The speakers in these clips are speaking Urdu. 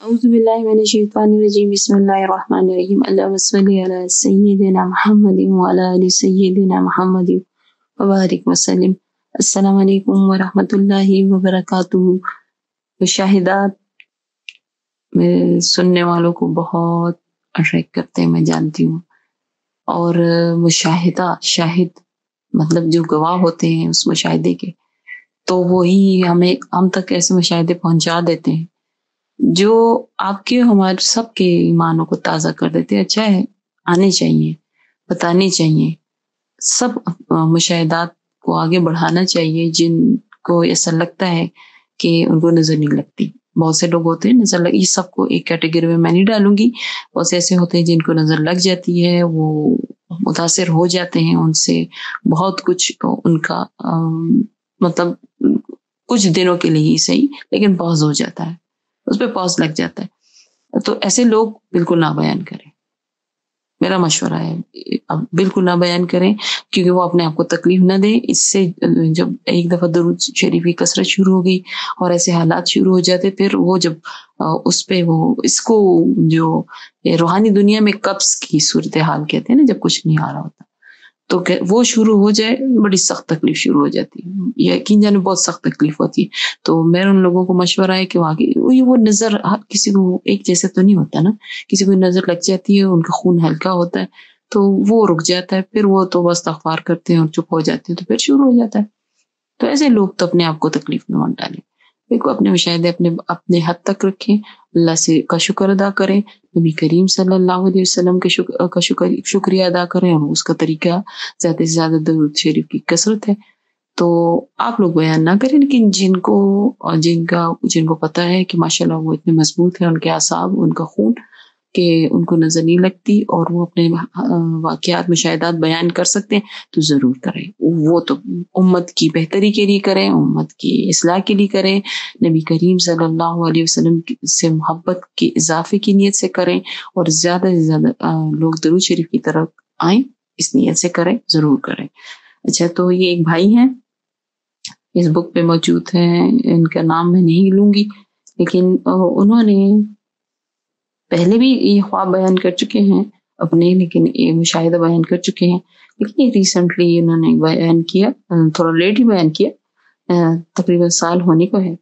أعوذ بالله من الشيطان الرجيم بسم الله الرحمن الرحيم اللهم صل على سيدنا محمد وعلى آل سيدنا محمد وبارك وسلم. السلام علیکم ورحمۃ اللہ وبرکاتہ. مشاہدات سننے والوں کو بہت اٹریکٹ کرتے ہیں، میں جانتی ہوں. اور مشاہدہ، شاہد مطلب جو گواہ ہوتے ہیں اس مشاہدے کے، تو وہی ہم تک ایسے مشاہدے پہنچا دیتے ہیں جو آپ کے ہمارے سب کے ایمانوں کو تازہ کر دیتے ہیں. اچھا ہے، آنے چاہیے، بتانے چاہیے، سب مشاہدات کو آگے بڑھانا چاہیے جن کو ایسا لگتا ہے کہ ان کو نظر نہیں لگتی. بہت سے لوگ ہوتے ہیں نظر لگ، یہ سب کو ایک کیٹیگری میں نہیں ڈالوں گی. بہت سے ایسے ہوتے ہیں جن کو نظر لگ جاتی ہے، وہ متاثر ہو جاتے ہیں ان سے، بہت کچھ ان کا مطلب کچھ دنوں کے لیے ہی صحیح، لیکن پاز ہو جاتا ہے، اس پہ پاز لگ جاتا ہے. تو ایسے لوگ بالکل نہ بیان کریں، میرا مشورہ ہے. اب بالکل نہ بیان کریں، کیونکہ وہ اپنے آپ کو تکلیف نہ دیں. اس سے جب ایک دفعہ درود شریف کی کثرت شروع ہو گئی اور ایسے حالات شروع ہو جاتے، پھر وہ جب اس پہ وہ اس کو جو روحانی دنیا میں قبض کی صورتحال کہتے ہیں نا، جب کچھ نہیں آ رہا ہوتا تو وہ شروع ہو جائے، بڑی سخت تکلیف شروع ہو جاتی ہے. یقین جانے بہت سخت تکلیف ہوتی ہے. تو میرا ان لوگوں کو مشورہ ہے کہ وہ نظر کسی کو ایک جیسے تو نہیں ہوتا نا، کسی کو نظر لگ جاتی ہے، ان کا خون ہلکا ہوتا ہے تو وہ رک جاتا ہے، پھر وہ تو بس استغفار کرتے ہیں اور چپ ہو جاتے ہیں، تو پھر شروع ہو جاتا ہے. تو ایسے لوگ تو اپنے آپ کو تکلیف میں مت ڈالیں. دیکھو، اپنے مشاہدے اپنے حد تک رکھیں، اللہ سے کا شکر ادا کریں، نبی کریم صلی اللہ علیہ وسلم کے شکریہ ادا کریں، اور اس کا طریقہ زیادہ سے زیادہ درود شریف کی کثرت ہے. تو آپ لوگ بیان نہ کریں، لیکن جن کو پتہ ہے کہ ماشاءاللہ وہ اتنے مضبوط ہیں، ان کے اعصاب، ان کا خون، کہ ان کو نظر نہیں لگتی اور وہ اپنے واقعات مشاہدات بیان کر سکتے ہیں، تو ضرور کریں. وہ تو امت کی بہتری کے لیے کریں، امت کی اصلاح کے لیے کریں، نبی کریم صلی اللہ علیہ وسلم سے محبت کے اضافے کی نیت سے کریں، اور زیادہ سے زیادہ لوگ درود شریف کی طرف آئیں، اس نیت سے کریں، ضرور کریں. اچھا، تو یہ ایک بھائی ہیں، اس بک پہ موجود ہیں، ان کا نام میں نہیں لوں گی، لیکن انہوں نے پہلے بھی یہ خواب بیان کر چکے ہیں اپنے، لیکن یہ مشاہدہ بیان کر چکے ہیں. لیکن یہ ریسنٹلی انہوں نے بیان کیا، تھوڑا لیٹ ہی بیان کیا، تقریباً سال ہونے کو ہے،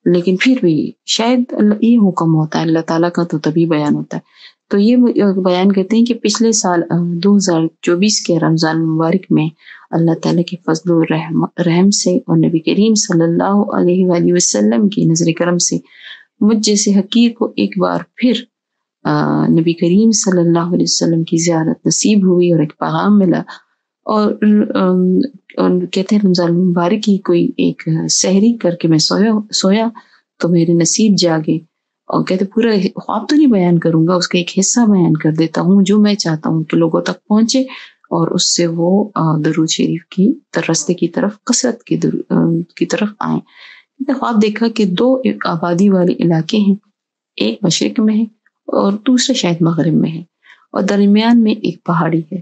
لیکن پھر بھی شاید یہ حکم ہوتا ہے اللہ تعالیٰ کا، تو تبھی بیان ہوتا ہے. تو یہ بیان کرتے ہیں کہ پچھلے سال 2024 کے رمضان مبارک میں اللہ تعالیٰ کے فضل و رحم سے اور نبی کریم صلی اللہ علیہ وآلہ وسلم کی نظر کرم سے مجھ جیسے حقیر کو ایک بار پھر نبی کریم صلی اللہ علیہ وسلم کی زیارت نصیب ہوئی اور ایک پیغام ملا. اور کہتے ہیں رمضان مبارک کی کوئی ایک سحری کر کے میں سویا تو میرے نصیب جاگے. اور کہتے پورا خواب تو نہیں بیان کروں گا، اس کا ایک حصہ بیان کر دیتا ہوں جو میں چاہتا ہوں کہ لوگوں تک پہنچے، اور اس سے وہ درود شریف کی راستے کی طرف، کثرت کی طرف آئیں. خواب دیکھا کہ 2 آبادی والے علاقے ہیں، ایک مشرق میں ہے اور دوسرا شاید مغرب میں ہے، اور درمیان میں ایک پہاڑی ہے.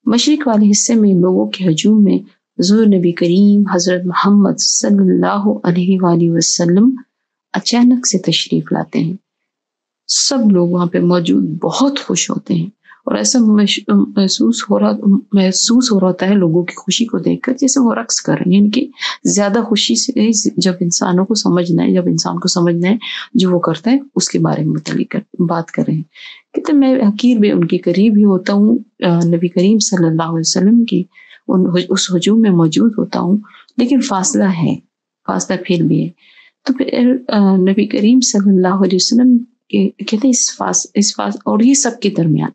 مشرق والے حصے میں لوگوں کے ہجوم میں حضور نبی کریم حضرت محمد صلی اللہ علیہ وآلہ وسلم اچانک سے تشریف لاتے ہیں. سب لوگ وہاں پہ موجود بہت خوش ہوتے ہیں، اور ایسا محسوس ہو رہا ہوتا ہے لوگوں کی خوشی کو دیکھ کر جیسے وہ رقص کر رہے ہیں. یعنی کہ زیادہ خوشی سے جب انسان کو سمجھنا ہے جو وہ کرتا ہے اس کے بارے میں متعلق بات کر رہے ہیں. کہتے میں حقیر بھی ان کے قریب ہی ہوتا ہوں، نبی کریم صلی اللہ علیہ وسلم کی اس ہجوم میں موجود ہوتا ہوں، لیکن فاصلہ پھر بھی ہے. تو پھر نبی کریم صلی اللہ علیہ وسلم کہتے اور یہ سب کے درمیان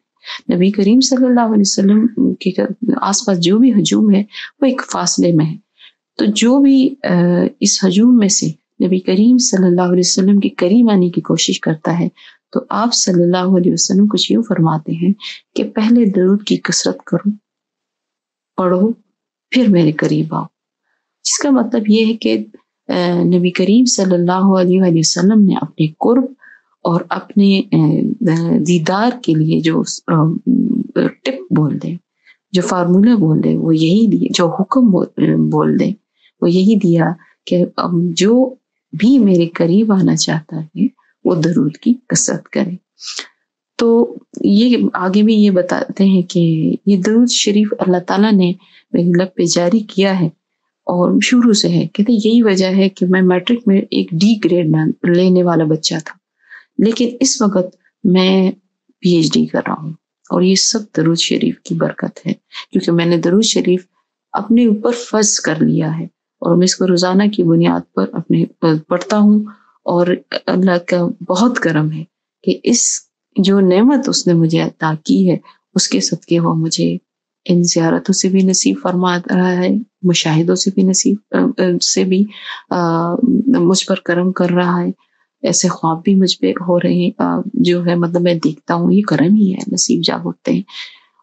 نبی کریم صلی اللہ علیہ وسلم کے آس پاس جو بھی ہجوم ہے وہ ایک فاصلے میں ہے. تو جو بھی اس ہجوم میں سے نبی کریم صلی اللہ علیہ وسلم کے قریب آنے کی کوشش کرتا ہے، تو آپ صلی اللہ علیہ وسلم کچھ یوں فرماتے ہیں کہ پہلے درود کی کثرت کرو، پڑھو، پھر میرے قریب آؤ. جس کا مطلب یہ ہے کہ نبی کریم صلی اللہ علیہ وسلم نے اپنے قرب اور اپنے دیدار کے لیے جو ٹپ بول دے، جو فارمولہ بول دے، وہ یہی دیا، جو حکم بول دے وہ یہی دیا کہ جو بھی میرے قریب آنا چاہتا ہے وہ درود کی کثرت کریں۔ تو یہ آگے بھی یہ بتاتے ہیں کہ یہ درود شریف اللہ تعالیٰ نے میری لب پہ جاری کیا ہے اور شروع سے ہے۔ کہتے یہی وجہ ہے کہ میں میٹرک میں ایک ڈی گریڈ لینے والا بچہ تھا، لیکن اس وقت میں پی ایچ ڈی کر رہا ہوں، اور یہ سب درود شریف کی برکت ہے، کیونکہ میں نے درود شریف اپنے اوپر فرض کر لیا ہے اور میں اس کو روزانہ کی بنیاد پر اپنے پڑھتا ہوں، اور اللہ کا بہت کرم ہے کہ اس جو نعمت اس نے مجھے عطا کی ہے اس کے صدقے وہ مجھے ان زیارتوں سے بھی نصیب فرما رہا ہے، مشاہدوں سے بھی مجھ پر کرم کر رہا ہے، ایسے خواب بھی مجھ پہ ہو رہے ہیں جو ہے مطلب میں دیکھتا ہوں یہ کرم ہی ہے، نصیب جاگ اٹھتے ہیں،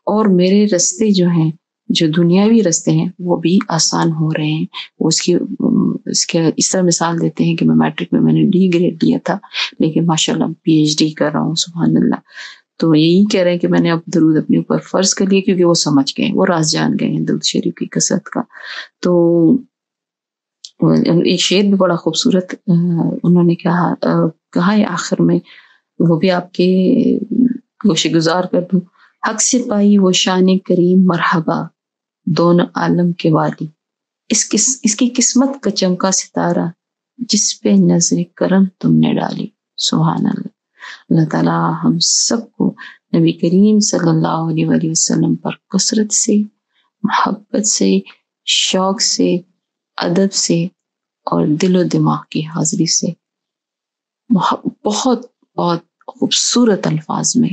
اور میرے رستے جو ہیں جو دنیاوی رستے ہیں وہ بھی آسان ہو رہے ہیں۔ وہ اس کے اس طرح مثال دیتے ہیں کہ میں میٹرک میں نے ڈی گریڈ لیا تھا، لیکن ماشاءاللہ پی ایچ ڈی کر رہا ہوں، سبحان اللہ۔ تو یہی کہہ رہے ہیں کہ میں نے اب درود اپنے اوپر فرض کر لیا، کیونکہ وہ سمجھ گئے، وہ راز جان گئے ہیں درود شریف کی کثرت کا۔ تو ایک شعر بھی بڑا خوبصورت انہوں نے کہا ہے آخر میں، وہ بھی آپ کے گوشے گزار کر دوں۔ حق سے پائی وہ شان کریم مرحبا، دونوں عالم کے والی، اس کی قسمت کا چمکا ستارہ، جس پہ نظر کرم تم نے ڈالی۔ سبحان اللہ۔ اللہ تعالیٰ ہم سب کو نبی کریم صلی اللہ علیہ وآلہ وسلم پر کثرت سے، محبت سے، شوق سے، ادب سے اور دل و دماغ کی حاضری سے بہت بہت خوبصورت الفاظ میں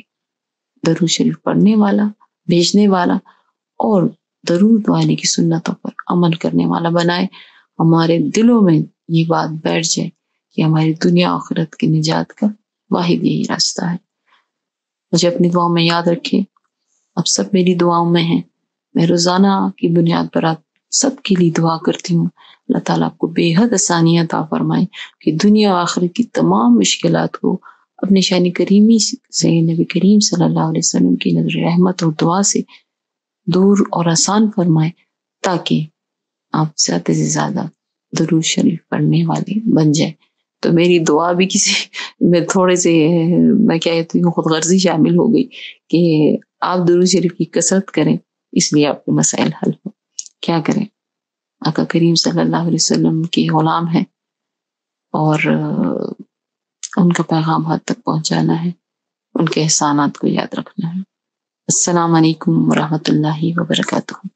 درود شریف پڑھنے والا، بھیجنے والا اور درود والے کی سنتوں پر عمل کرنے والا بنائے۔ ہمارے دلوں میں یہ بات بیٹھ جائے کہ ہماری دنیا آخرت کی نجات کا واحد یہی راستہ ہے۔ مجھے اپنی دعاؤں میں یاد رکھے، اب سب میری دعاؤں میں ہیں، میں روزانہ کی بنیاد پر آپ سب کے لیے دعا کرتی ہوں۔ اللہ تعالیٰ آپ کو بے حد آسانیاں عطا فرمائے کہ دنیا و آخرت کی تمام مشکلات کو اپنے شان کریمی سے، نبی کریم صلی اللہ علیہ وسلم کی نظر رحمت اور دعا سے دور اور آسان فرمائے، تاکہ آپ زیادہ سے زیادہ درود شریف پڑھنے والے بن جائیں۔ تو میری دعا بھی میں تھوڑے سے میں کہتی ہوں خود غرضی شامل ہو گئی کہ آپ درود شریف کی کثرت کریں، اس لیے آپ کے مسائل حل ہو۔ کیا کریں، آقا کریم صلی اللہ علیہ وسلم کے غلام ہیں اور ان کا پیغام حد تک پہنچانا ہے، ان کے احسانات کو یاد رکھنا ہے۔ السلام علیکم ورحمۃ اللہ وبرکاتہ۔